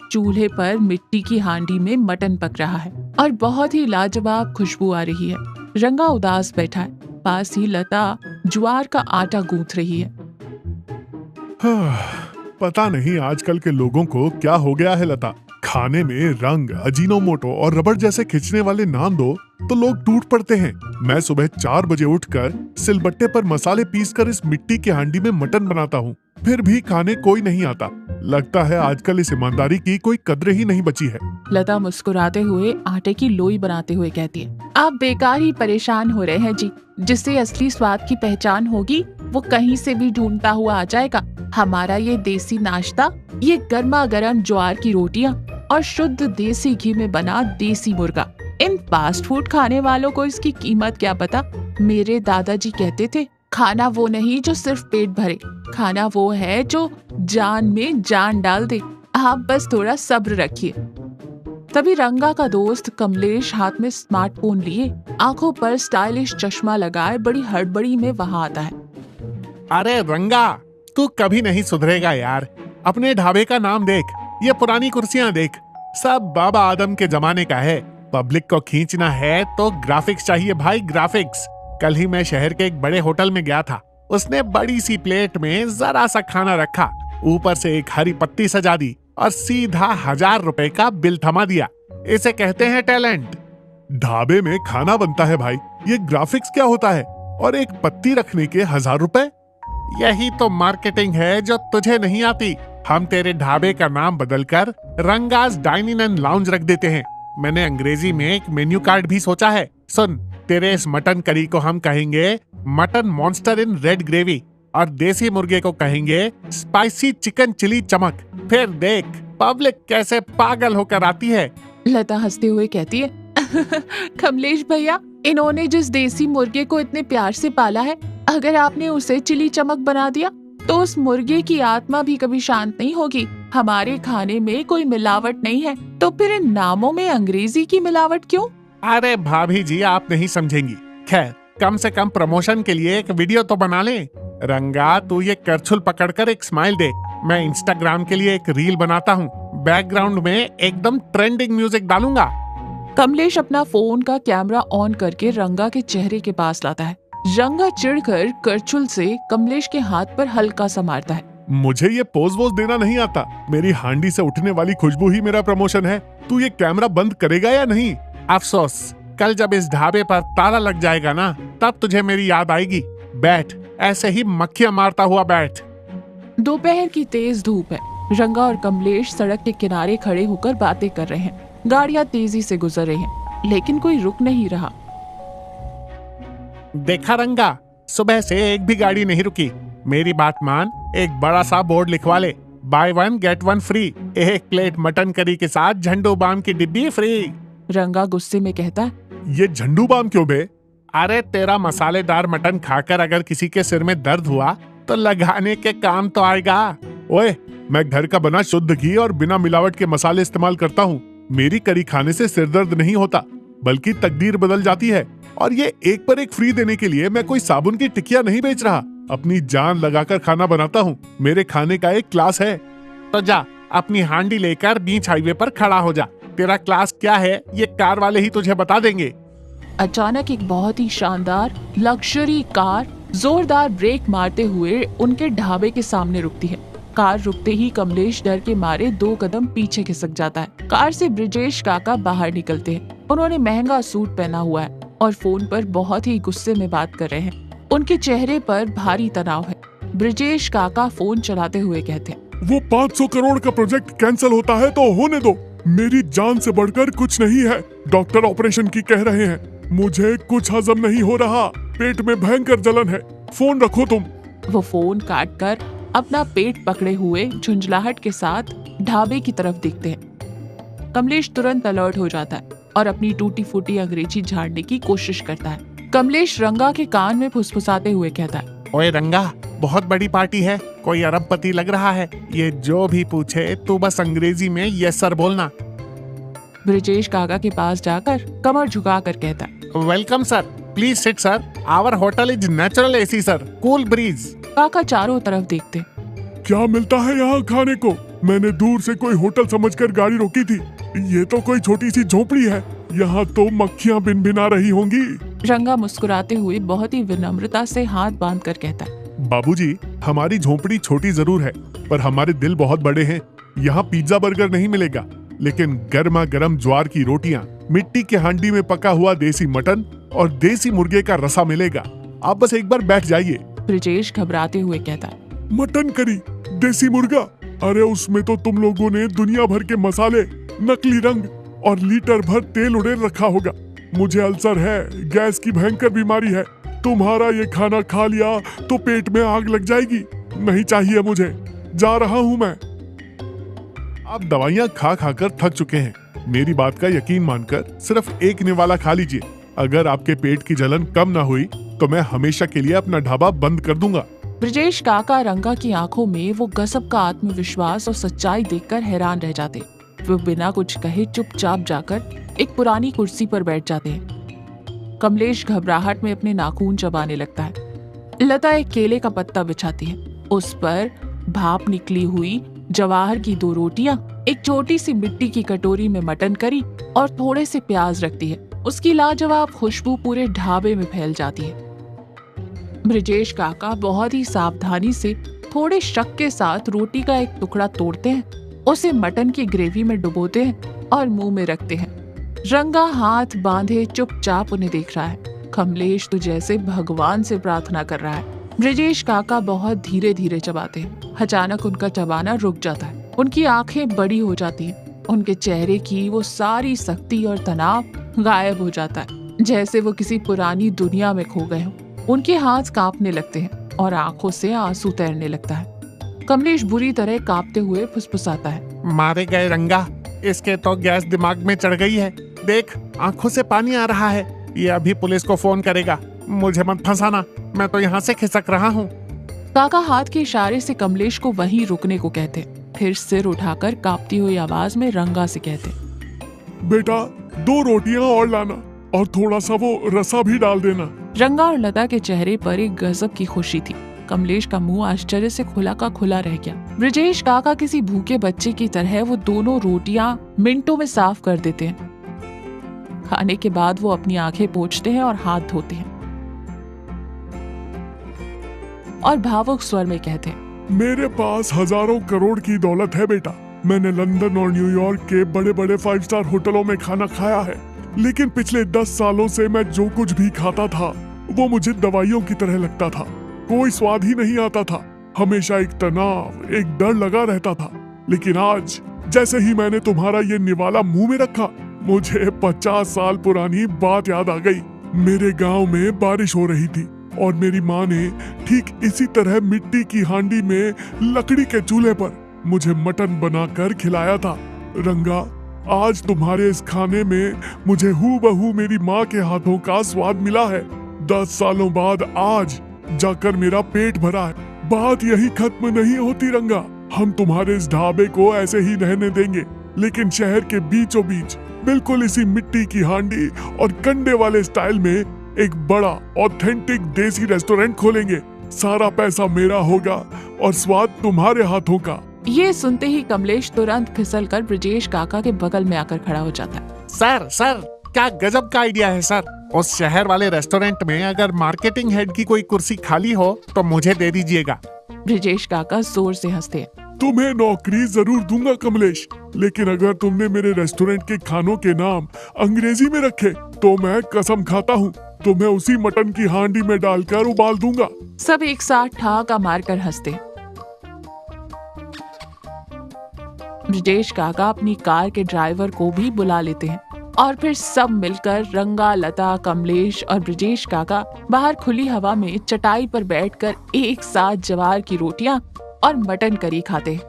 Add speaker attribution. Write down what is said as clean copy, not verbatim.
Speaker 1: चूल्हे पर मिट्टी की हांडी में मटन पक रहा है और बहुत ही लाजवाब खुशबू आ रही है। रंगा उदास बैठा है। पास ही लता ज्वार का आटा गूंथ रही है।
Speaker 2: पता नहीं आजकल के लोगों को क्या हो गया है लता। खाने में रंग, अजीनोमोटो और रबड़ जैसे खिंचने वाले नाम दो तो लोग टूट पड़ते हैं। मैं सुबह 4 बजे उठकर सिलबट्टे पर मसाले पीसकर इस मिट्टी की हांडी में मटन बनाता हूँ, फिर भी खाने कोई नहीं आता। लगता है आजकल इस ईमानदारी की कोई कद्र ही नहीं बची है।
Speaker 1: लता मुस्कुराते हुए आटे की लोई बनाते हुए कहती है, आप बेकार ही परेशान हो रहे हैं जी। जिससे असली स्वाद की पहचान होगी वो कहीं से भी ढूंढता हुआ आ जाएगा। हमारा ये देसी नाश्ता, ये गर्मा गर्म ज्वार की रोटियां और शुद्ध देसी घी में बना देसी मुर्गा, इन फास्ट फूड खाने वालों को इसकी कीमत क्या पता। मेरे दादाजी कहते थे, खाना वो नहीं जो सिर्फ पेट भरे, खाना वो है जो जान में जान डाल दे। आप बस थोड़ा सब्र रखिए। तभी रंगा का दोस्त कमलेश हाथ में स्मार्टफोन लिए, आंखों पर स्टाइलिश चश्मा लगाए बड़ी हड़बड़ी में वहां आता है।
Speaker 3: अरे रंगा, तू कभी नहीं सुधरेगा यार। अपने ढाबे का नाम देख, ये पुरानी कुर्सियां देख, सब बाबा आदम के जमाने का है। पब्लिक को खींचना है तो ग्राफिक्स चाहिए भाई, ग्राफिक्स। कल ही मैं शहर के एक बड़े होटल में गया था। उसने बड़ी सी प्लेट में जरा सा खाना रखा, ऊपर से एक हरी पत्ती सजा दी और सीधा 1000 रुपए का बिल थमा दिया। इसे कहते हैं टैलेंट।
Speaker 2: ढाबे में खाना बनता है भाई, ये ग्राफिक्स क्या होता है? और एक पत्ती रखने के 1000 रुपए?
Speaker 3: यही तो मार्केटिंग है जो तुझे नहीं आती। हम तेरे ढाबे का नाम बदलकर रंगास डाइनिंग एंड लाउंज रख देते हैं। मैंने अंग्रेजी में एक मेन्यू कार्ड भी सोचा है। सुन, तेरे इस मटन करी को हम कहेंगे mutton monster in red gravy और देसी मुर्गे को कहेंगे स्पाइसी चिकन चिली चमक। फिर देख पब्लिक कैसे पागल होकर आती है।
Speaker 1: लता हंसते हुए कहती है, कमलेश भैया, इन्होंने जिस देसी मुर्गे को इतने प्यार से पाला है, अगर आपने उसे चिली चमक बना दिया तो उस मुर्गे की आत्मा भी कभी शांत नहीं होगी। हमारे खाने में कोई मिलावट नहीं है, तो फिर इन नामों में अंग्रेजी की मिलावट क्यों?
Speaker 3: अरे भाभी जी, आप नहीं समझेंगी। खैर, कम से कम प्रमोशन के लिए एक वीडियो तो बना ले। रंगा, तू ये करछुल पकड़कर एक स्माइल दे। मैं इंस्टाग्राम के लिए एक रील बनाता हूँ। बैकग्राउंड में एकदम ट्रेंडिंग म्यूजिक डालूंगा।
Speaker 1: कमलेश अपना फोन का कैमरा ऑन करके रंगा के चेहरे के पास लाता है। रंगा चिढ़कर करछुल से कमलेश के हाथ पर हल्का सा मारता है।
Speaker 2: मुझे ये पोज वोज देना नहीं आता। मेरी हांडी से उठने वाली खुशबू ही मेरा प्रमोशन है। तू ये कैमरा बंद करेगा या नहीं?
Speaker 3: अफसोस, कल जब इस ढाबे पर ताला लग जाएगा ना, तब तुझे मेरी याद आएगी। बैठ, ऐसे ही मक्खियां मारता हुआ बैठ।
Speaker 1: दोपहर की तेज धूप है। रंगा और कमलेश सड़क के किनारे खड़े होकर बातें कर रहे हैं। गाड़ियां तेजी से गुजर रही हैं, लेकिन कोई रुक नहीं रहा।
Speaker 3: देखा रंगा, सुबह से एक भी गाड़ी नहीं रुकी। मेरी बात मान, एक बड़ा सा बोर्ड लिखवा ले, बाय 1 गेट 1 फ्री। एक प्लेट मटन करी के साथ झंडू बाम की डिब्बी फ्री।
Speaker 1: रंगा गुस्से में कहता है,
Speaker 2: ये झंडू बाम क्यों बे?
Speaker 3: अरे तेरा मसालेदार मटन खाकर अगर किसी के सिर में दर्द हुआ तो लगाने के काम तो आएगा।
Speaker 2: ओए, मैं घर का बना शुद्ध घी और बिना मिलावट के मसाले इस्तेमाल करता हूँ। मेरी करी खाने से सिर दर्द नहीं होता, बल्कि तकदीर बदल जाती है। और ये एक पर एक फ्री देने के लिए मैं कोई साबुन की टिकिया नहीं बेच रहा, अपनी जान लगाकर खाना बनाता हूँ। मेरे खाने का एक क्लास है।
Speaker 3: तो जा, अपनी हांडी लेकर बीच हाईवे पर खड़ा हो जा। तेरा क्लास क्या है ये कार वाले ही तुझे बता देंगे।
Speaker 1: अचानक एक बहुत ही शानदार लग्जरी कार जोरदार ब्रेक मारते हुए उनके ढाबे के सामने रुकती है। कार रुकते ही कमलेश डर के मारे 2 कदम पीछे खिसक जाता है। कार से ब्रिजेश काका बाहर निकलते हैं। उन्होंने महंगा सूट पहना हुआ है और फोन पर बहुत ही गुस्से में बात कर रहे हैं। उनके चेहरे पर भारी तनाव है। ब्रिजेश काका फोन चलाते हुए कहते हैं,
Speaker 2: वो 500 करोड़ का प्रोजेक्ट कैंसिल होता है तो होने दो। मेरी जान से बढ़कर कुछ नहीं है। डॉक्टर ऑपरेशन की कह रहे हैं। मुझे कुछ हजम नहीं हो रहा, पेट में भयंकर जलन है। फोन रखो तुम।
Speaker 1: वो फोन काट कर अपना पेट पकड़े हुए झुंझलाहट के साथ ढाबे की तरफ देखते हैं। कमलेश तुरंत अलर्ट हो जाता है और अपनी टूटी फूटी अंग्रेजी झाड़ने की कोशिश करता है। कमलेश रंगा के कान में फुसफुसाते हुए कहता है,
Speaker 3: ओए रंगा, बहुत बड़ी पार्टी है, कोई अरबपति लग रहा है। ये जो भी पूछे तू बस अंग्रेजी में यस सर बोलना।
Speaker 1: ब्रिजेश काका के पास जाकर कमर झुकाकर कहता है,
Speaker 3: welcome sir, please sit sir, our hotel is natural AC sir, cool breeze.
Speaker 1: काका चारों तरफ देखते,
Speaker 2: क्या मिलता है यहाँ खाने को? मैंने दूर से कोई होटल समझकर गाड़ी रोकी थी। ये तो कोई छोटी सी झोपड़ी है, यहाँ तो मक्खियाँ भिनभिना रही होंगी।
Speaker 1: रंगा मुस्कुराते हुए बहुत ही विनम्रता से हाथ बांध कर कहता है,
Speaker 2: बाबूजी, हमारी झोपड़ी छोटी जरूर है, पर हमारे दिल बहुत बड़े हैं। यहाँ पिज्जा बर्गर नहीं मिलेगा, लेकिन गर्मा गर्म ज्वार की रोटियाँ, मिट्टी के हांडी में पका हुआ देसी मटन और देसी मुर्गे का रसा मिलेगा। आप बस एक बार बैठ जाइए।
Speaker 1: ब्रिजेश घबराते हुए कहता है,
Speaker 2: मटन करी, देसी मुर्गा, अरे उसमें तो तुम लोगों ने दुनिया भर के मसाले, नकली रंग और लीटर भर तेल उड़ेल रखा होगा। मुझे अल्सर है, गैस की भयंकर बीमारी है। तुम्हारा ये खाना खा लिया तो पेट में आग लग जाएगी। नहीं चाहिए मुझे, जा रहा हूं मैं। आप दवाइयां खा खाकर थक चुके हैं। मेरी बात का यकीन मानकर सिर्फ एक निवाला खा लीजिए। अगर आपके पेट की जलन कम ना हुई तो मैं हमेशा के लिए अपना ढाबा बंद कर दूंगा।
Speaker 1: ब्रिजेश काका रंगा की आंखों में वो गजब का आत्मविश्वास और सच्चाई देखकर हैरान रह जाते। वो बिना कुछ कहे चुपचाप जाकर एक पुरानी कुर्सी पर बैठ जाते हैं। कमलेश घबराहट में अपने नाखून चबाने लगता है। लता एक केले का पत्ता बिछाती है, उस पर भाप निकली हुई जवाहर की 2 रोटियां, एक छोटी सी मिट्टी की कटोरी में मटन करी और थोड़े से प्याज रखती है। उसकी लाजवाब खुशबू पूरे ढाबे में फैल जाती है। ब्रिजेश काका बहुत ही सावधानी से थोड़े शक के साथ रोटी का एक टुकड़ा तोड़ते हैं, उसे मटन की ग्रेवी में डुबोते हैं और मुंह में रखते हैं। रंगा हाथ बांधे चुपचाप उन्हें देख रहा है। कमलेश तो जैसे भगवान से प्रार्थना कर रहा है। ब्रिजेश काका बहुत धीरे धीरे चबाते हैं। अचानक उनका चबाना रुक जाता है। उनकी आंखें बड़ी हो जाती हैं। उनके चेहरे की वो सारी सख्ती और तनाव गायब हो जाता है, जैसे वो किसी पुरानी दुनिया में खो गए हों। उनके हाथ कांपने लगते हैं और आंखों से आंसू तैरने लगता है। कमलेश बुरी तरह कांपते हुए फुसफुसाता है,
Speaker 3: मारे गए रंगा, इसके तो गैस दिमाग में चढ़ गई है। देख, आंखों से पानी आ रहा है। ये अभी पुलिस को फोन करेगा। मुझे मत फंसाना, मैं तो यहाँ से खिसक रहा हूँ।
Speaker 1: काका हाथ के इशारे से कमलेश को वहीं रुकने को कहते, फिर सिर उठाकर कांपती हुई आवाज में रंगा से कहते,
Speaker 2: बेटा 2 रोटियां और लाना और थोड़ा सा वो रसा भी डाल देना।
Speaker 1: रंगा और लता के चेहरे पर एक गजब की खुशी थी। कमलेश का मुंह आश्चर्य से खुला का खुला रह गया। ब्रिजेश काका किसी भूखे बच्चे की तरह वो दोनों रोटियां मिनटों में साफ कर देते हैं। खाने के बाद वो अपनी आंखें पोंछते हैं और हाथ धोते हैं और भावुक स्वर में कहते हैं,
Speaker 2: मेरे पास हजारों करोड़ की दौलत है बेटा। मैंने लंदन और न्यूयॉर्क के बड़े बड़े 5 स्टार होटलों में खाना खाया है, लेकिन पिछले 10 सालों से मैं जो कुछ भी खाता था वो मुझे दवाइयों की तरह लगता था। कोई स्वाद ही नहीं आता था। हमेशा एक तनाव, एक डर लगा रहता था। लेकिन आज जैसे ही मैंने तुम्हारा ये निवाला मुंह में रखा, मुझे 50 साल पुरानी बात याद आ गई। मेरे गांव में बारिश हो रही थी और मेरी माँ ने ठीक इसी तरह मिट्टी की हांडी में लकड़ी के चूल्हे पर मुझे मटन बनाकर खिलाया था। रंगा, आज तुम्हारे इस खाने में मुझे हूबहू मेरी माँ के हाथों का स्वाद मिला है। 10 सालों बाद आज जाकर मेरा पेट भरा है। बात यही खत्म नहीं होती रंगा। हम तुम्हारे इस ढाबे को ऐसे ही रहने देंगे, लेकिन शहर के बीचों बीच बिल्कुल इसी मिट्टी की हांडी और कंडे वाले स्टाइल में एक बड़ा ऑथेंटिक देसी रेस्टोरेंट खोलेंगे। सारा पैसा मेरा होगा और स्वाद तुम्हारे हाथों का।
Speaker 1: ये सुनते ही कमलेश तुरंत फिसलकर ब्रिजेश काका के बगल में आकर खड़ा हो जाता है।
Speaker 3: सर, क्या गजब का आइडिया है सर। उस शहर वाले रेस्टोरेंट में अगर मार्केटिंग हेड की कोई कुर्सी खाली हो तो मुझे दे दीजिएगा।
Speaker 1: ब्रिजेश काका जोर से हंसते हैं।
Speaker 2: तुम्हें नौकरी जरूर दूंगा कमलेश, लेकिन अगर तुमने मेरे रेस्टोरेंट के खानों के नाम अंग्रेजी में रखे तो मैं कसम खाता हूँ तुम्हें उसी मटन की हांडी में डालकर उबाल दूंगा।
Speaker 1: सब एक साथ ठहाका मारकर हंसते हैं। ब्रिजेश काका अपनी कार के ड्राइवर को भी बुला लेते हैं और फिर सब मिलकर रंगा, लता, कमलेश और ब्रिजेश काका बाहर खुली हवा में चटाई पर बैठकर एक साथ ज्वार की रोटियां और मटन करी खाते हैं।